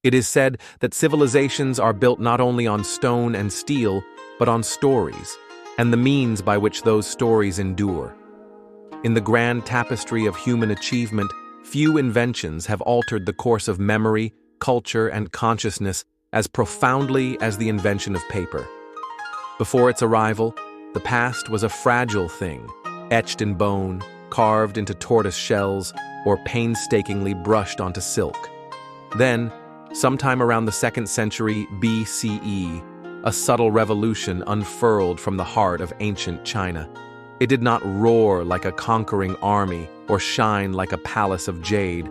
It is said that civilizations are built not only on stone and steel, but on stories, and the means by which those stories endure. In the grand tapestry of human achievement, few inventions have altered the course of memory, culture, and consciousness as profoundly as the invention of paper. Before its arrival, the past was a fragile thing, etched in bone, carved into tortoise shells, or painstakingly brushed onto silk. Then, sometime around the 2nd century BCE, a subtle revolution unfurled from the heart of ancient China. It did not roar like a conquering army or shine like a palace of jade,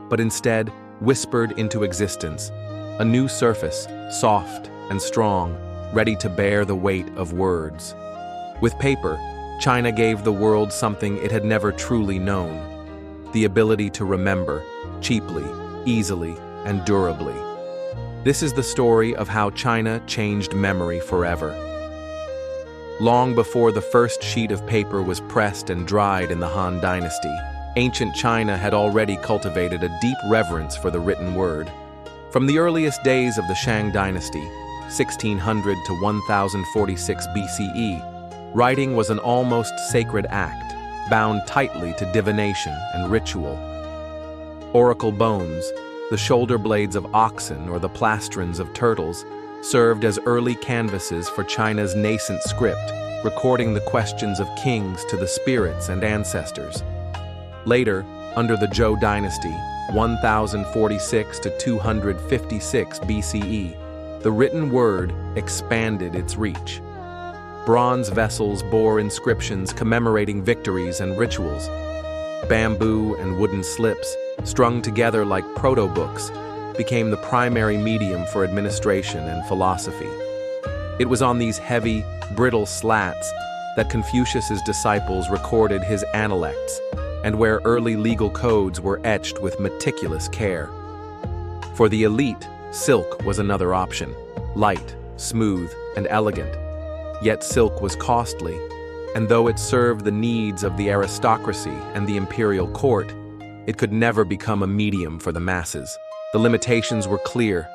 but instead whispered into existence, a new surface, soft and strong, ready to bear the weight of words. With paper, China gave the world something it had never truly known: the ability to remember, cheaply, easily, and durably. This is the story of how China changed memory forever. Long before the first sheet of paper was pressed and dried in the Han Dynasty, ancient China had already cultivated a deep reverence for the written word. From the earliest days of the Shang Dynasty, 1600 to 1046 BCE, writing was an almost sacred act, bound tightly to divination and ritual. Oracle bones, the shoulder blades of oxen or the plastrons of turtles, served as early canvases for China's nascent script, recording the questions of kings to the spirits and ancestors. Later, under the Zhou Dynasty, 1046 to 256 BCE, the written word expanded its reach. Bronze vessels bore inscriptions commemorating victories and rituals. Bamboo and wooden slips, strung together like proto-books, became the primary medium for administration and philosophy. It was on these heavy, brittle slats that Confucius's disciples recorded his analects, and where early legal codes were etched with meticulous care. For the elite, silk was another option, light, smooth, and elegant. Yet silk was costly, and though it served the needs of the aristocracy and the imperial court, it could never become a medium for the masses. The limitations were clear.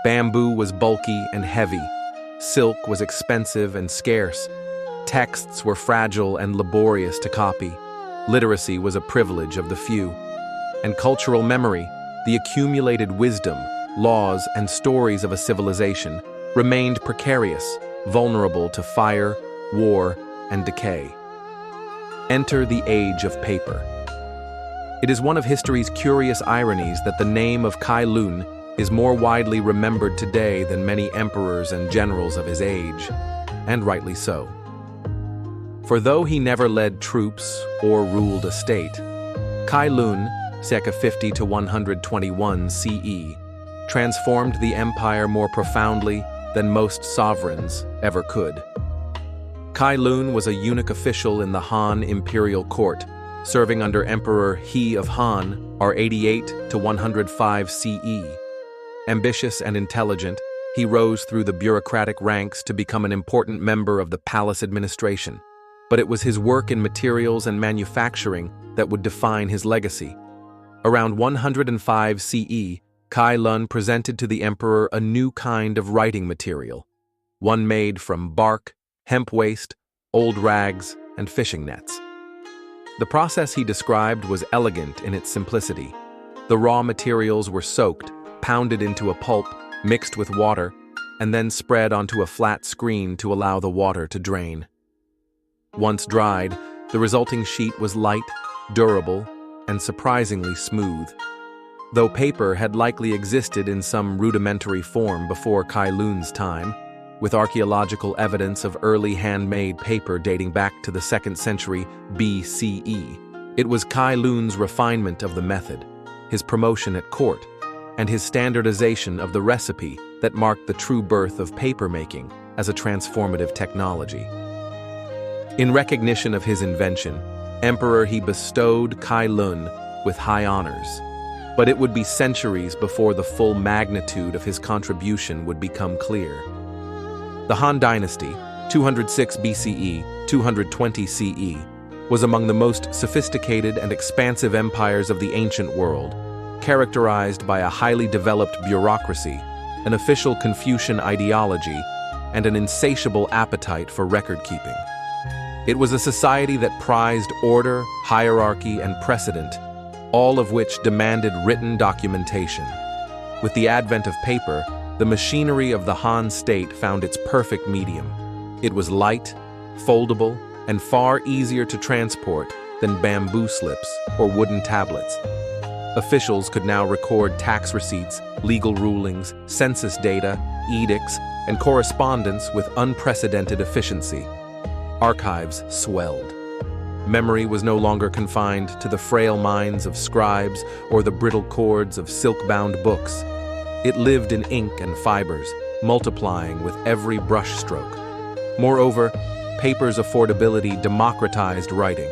Bamboo was bulky and heavy. Silk was expensive and scarce. Texts were fragile and laborious to copy. Literacy was a privilege of the few. And cultural memory, the accumulated wisdom, laws, and stories of a civilization, remained precarious, vulnerable to fire, war, and decay. Enter the age of paper. It is one of history's curious ironies that the name of Cai Lun is more widely remembered today than many emperors and generals of his age, and rightly so. For though he never led troops or ruled a state, Cai Lun, circa 50 to 121 CE, transformed the empire more profoundly than most sovereigns ever could. Cai Lun was a eunuch official in the Han imperial court, serving under Emperor He of Han, R88 to 105 CE. Ambitious and intelligent, he rose through the bureaucratic ranks to become an important member of the palace administration. But it was his work in materials and manufacturing that would define his legacy. Around 105 CE, Cai Lun presented to the emperor a new kind of writing material, one made from bark, hemp waste, old rags, and fishing nets. The process he described was elegant in its simplicity. The raw materials were soaked, pounded into a pulp, mixed with water, and then spread onto a flat screen to allow the water to drain. Once dried, the resulting sheet was light, durable, and surprisingly smooth. Though paper had likely existed in some rudimentary form before Cai Lun's time, with archaeological evidence of early handmade paper dating back to the 2nd century BCE, it was Cai Lun's refinement of the method, his promotion at court, and his standardization of the recipe that marked the true birth of papermaking as a transformative technology. In recognition of his invention, Emperor He bestowed Cai Lun with high honors, but it would be centuries before the full magnitude of his contribution would become clear. The Han Dynasty, 206 BCE, 220 CE, was among the most sophisticated and expansive empires of the ancient world, characterized by a highly developed bureaucracy, an official Confucian ideology, and an insatiable appetite for record-keeping. It was a society that prized order, hierarchy, and precedent, all of which demanded written documentation. With the advent of paper, the machinery of the Han state found its perfect medium. It was light, foldable, and far easier to transport than bamboo slips or wooden tablets. Officials could now record tax receipts, legal rulings, census data, edicts, and correspondence with unprecedented efficiency. Archives swelled. Memory was no longer confined to the frail minds of scribes or the brittle cords of silk-bound books. It lived in ink and fibers, multiplying with every brushstroke. Moreover, paper's affordability democratized writing.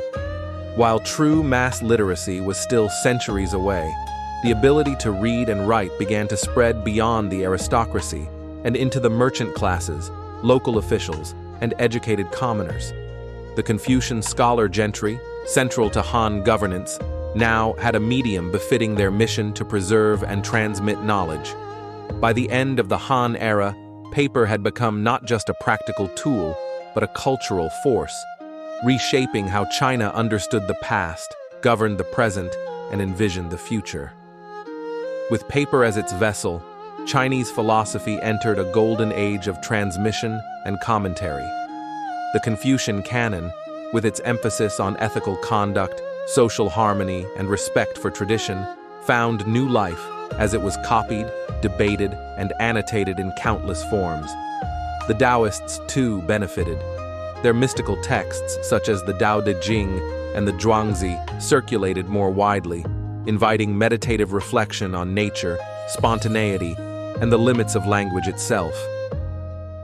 While true mass literacy was still centuries away, the ability to read and write began to spread beyond the aristocracy and into the merchant classes, local officials, and educated commoners. The Confucian scholar-gentry, central to Han governance, now had a medium befitting their mission to preserve and transmit knowledge. By the end of the Han era, paper had become not just a practical tool, but a cultural force, reshaping how China understood the past, governed the present, and envisioned the future. With paper as its vessel, Chinese philosophy entered a golden age of transmission and commentary. The Confucian canon, with its emphasis on ethical conduct, social harmony, and respect for tradition, found new life as it was copied, debated, and annotated in countless forms. The Daoists, too, benefited. Their mystical texts, such as the Tao Te Ching and the Zhuangzi, circulated more widely, inviting meditative reflection on nature, spontaneity, and the limits of language itself.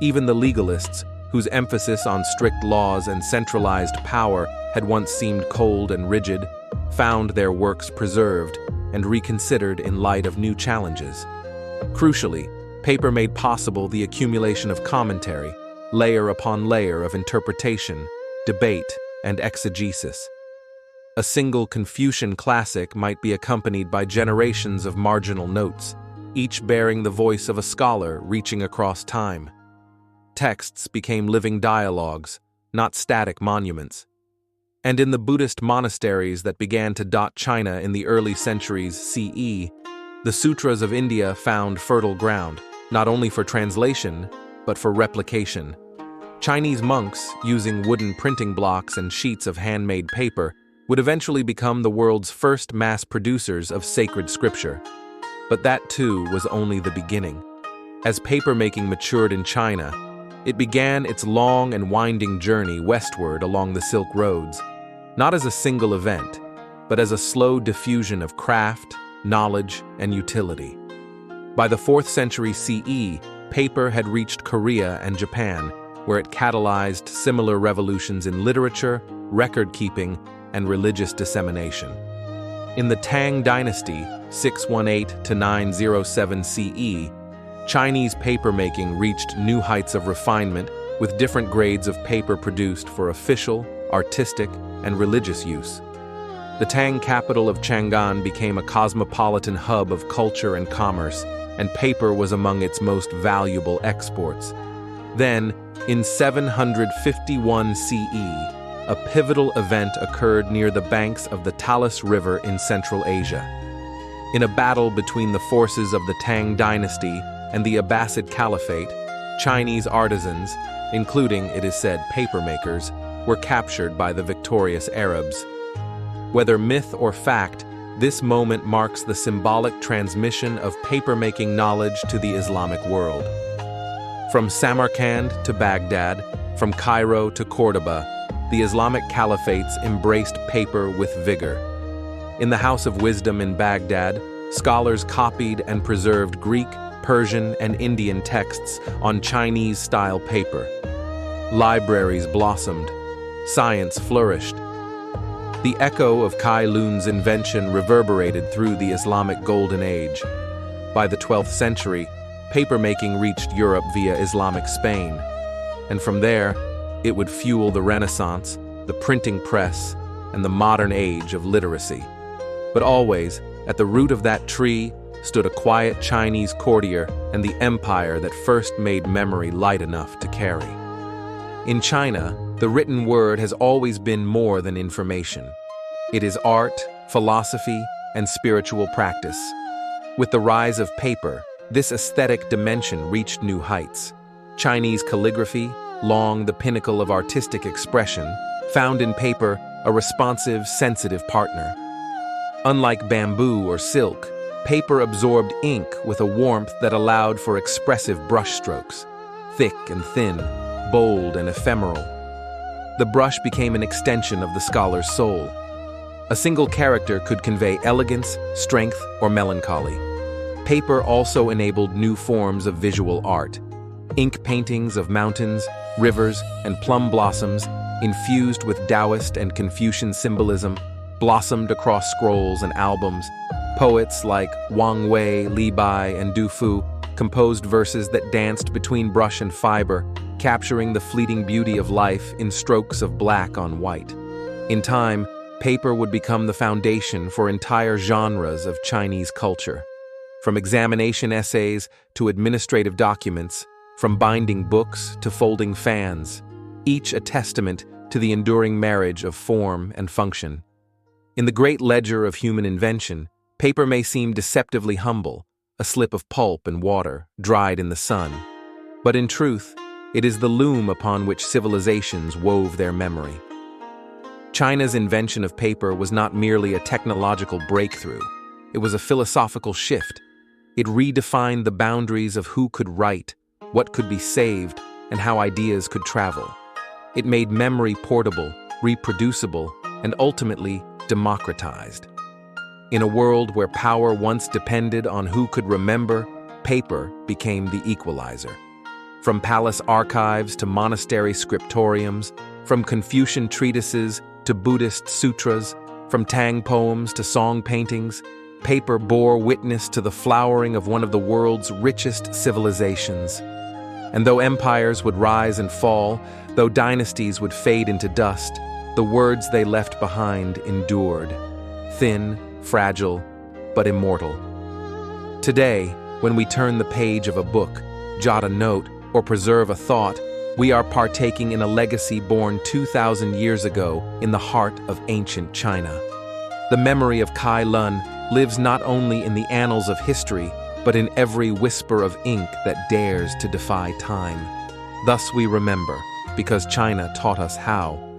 Even the legalists, whose emphasis on strict laws and centralized power had once seemed cold and rigid, found their works preserved and reconsidered in light of new challenges. Crucially, paper made possible the accumulation of commentary, layer upon layer of interpretation, debate, and exegesis. A single Confucian classic might be accompanied by generations of marginal notes, each bearing the voice of a scholar reaching across time. Texts became living dialogues, not static monuments. And in the Buddhist monasteries that began to dot China in the early centuries CE, the sutras of India found fertile ground, not only for translation, but for replication. Chinese monks, using wooden printing blocks and sheets of handmade paper, would eventually become the world's first mass producers of sacred scripture. But that, too, was only the beginning. As papermaking matured in China, it began its long and winding journey westward along the Silk Roads, not as a single event, but as a slow diffusion of craft, knowledge, and utility. By the 4th century CE, paper had reached Korea and Japan, where it catalyzed similar revolutions in literature, record-keeping, and religious dissemination. In the Tang Dynasty, 618 to 907 CE, Chinese papermaking reached new heights of refinement with different grades of paper produced for official, artistic, and religious use. The Tang capital of Chang'an became a cosmopolitan hub of culture and commerce, and paper was among its most valuable exports. Then, in 751 CE, a pivotal event occurred near the banks of the Talas River in Central Asia. In a battle between the forces of the Tang dynasty and the Abbasid Caliphate, Chinese artisans, including, it is said, papermakers, were captured by the victorious Arabs. Whether myth or fact, this moment marks the symbolic transmission of papermaking knowledge to the Islamic world. From Samarkand to Baghdad, from Cairo to Cordoba, the Islamic caliphates embraced paper with vigor. In the House of Wisdom in Baghdad, scholars copied and preserved Greek, Persian, and Indian texts on Chinese-style paper. Libraries blossomed. Science flourished. The echo of Cai Lun's invention reverberated through the Islamic Golden Age. By the 12th century, papermaking reached Europe via Islamic Spain, and from there, it would fuel the Renaissance, the printing press, and the modern age of literacy. But always, At the root of that tree stood a quiet Chinese courtier and the empire that first made memory light enough to carry. In China, the written word has always been more than information. It is art, philosophy, and spiritual practice. With the rise of paper, this aesthetic dimension reached new heights. Chinese calligraphy, long the pinnacle of artistic expression, found in paper a responsive, sensitive partner. Unlike bamboo or silk, paper absorbed ink with a warmth that allowed for expressive brushstrokes, thick and thin, bold and ephemeral. The brush became an extension of the scholar's soul. A single character could convey elegance, strength, or melancholy. Paper also enabled new forms of visual art. Ink paintings of mountains, rivers, and plum blossoms, infused with Taoist and Confucian symbolism, blossomed across scrolls and albums. Poets like Wang Wei, Li Bai, and Du Fu composed verses that danced between brush and fiber, capturing the fleeting beauty of life in strokes of black on white. In time, paper would become the foundation for entire genres of Chinese culture. From examination essays to administrative documents, from binding books to folding fans, each a testament to the enduring marriage of form and function. In the great ledger of human invention, paper may seem deceptively humble, a slip of pulp and water, dried in the sun. But in truth, it is the loom upon which civilizations wove their memory. China's invention of paper was not merely a technological breakthrough. It was a philosophical shift. It redefined the boundaries of who could write, what could be saved, and how ideas could travel. It made memory portable, reproducible, and ultimately democratized. In a world where power once depended on who could remember, paper became the equalizer. From palace archives to monastery scriptoriums, from Confucian treatises to Buddhist sutras, from Tang poems to song paintings, paper bore witness to the flowering of one of the world's richest civilizations. And though empires would rise and fall, though dynasties would fade into dust, the words they left behind endured, thin, fragile, but immortal. Today, when we turn the page of a book, jot a note, or preserve a thought, we are partaking in a legacy born 2,000 years ago in the heart of ancient China. The memory of Cai Lun lives not only in the annals of history, but in every whisper of ink that dares to defy time. Thus we remember, because China taught us how.